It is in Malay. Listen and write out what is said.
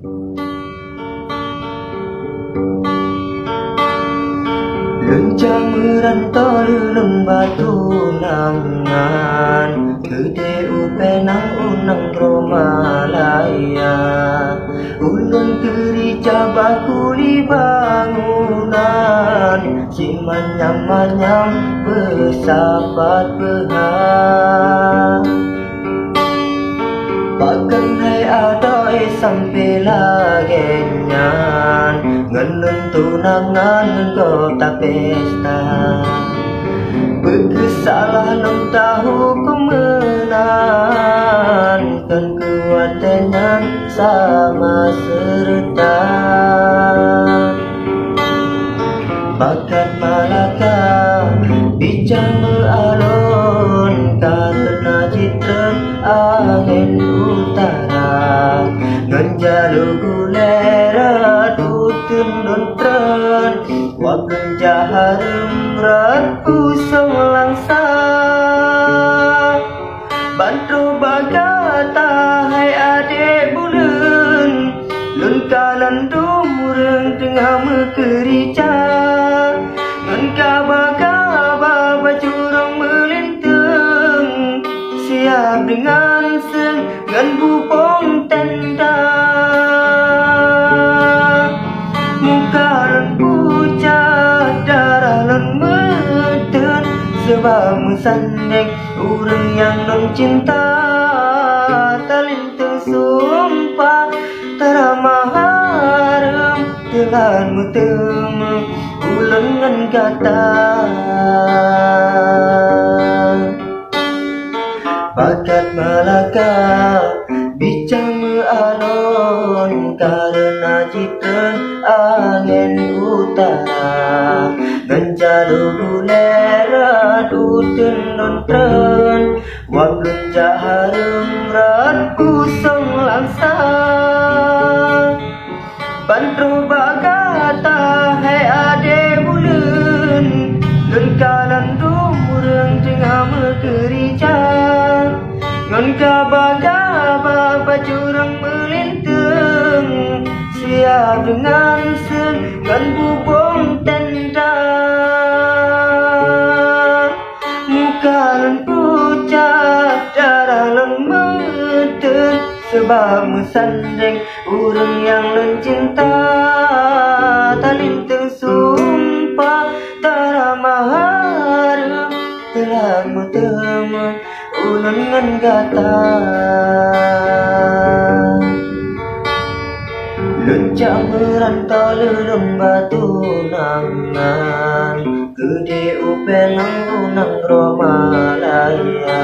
Lencang merantau leleng batu nangan, gede upenang unang Romalaya. Ulun gerica baku di bangunan, si manyam-manyam bersahabat berhak. Bahkan hai ada sampai lagi nyan, ngelun tunangan kota pesta. Berkesalah lem tahu kemenang, kan kuatnya sama serta. Bakat Malaka bincang beralun, karena citra angin utara. Ngenjalu gulera tutun dontren, wakil jaharum ratu selangsa. Bantu bagata hai adik bulan, lun kalan dumureng tengah mekerica. Ngan kaba-kaba bacurang melintang, siap dengan seng ngan bupong tenda. Muka lan pucat, darah lan meten, sebab mesandeng urang yang non cinta. Talintang sumpah teramah harum, telan metemu ulengan kata. Bakat Malaka bincang mealon, karena citra angin utara. Ngenjalu gulera tutun dontren, waklun jaharum ratu selangsa. Bantru bagata hai ade bulan, lun kalan dumureng tengah mekerica. Ngan kaba-kaba bacurang melintang, siap dengan sen ngan bubong tenda. Muka lan pucat, darah lan meten, sebab mesandeng urang yang non cinta. Talintang sumpah teramah harum, telah metemu ulengan kata. Lencang merantau leleng batu nangan, gede upenang unang Romalaya.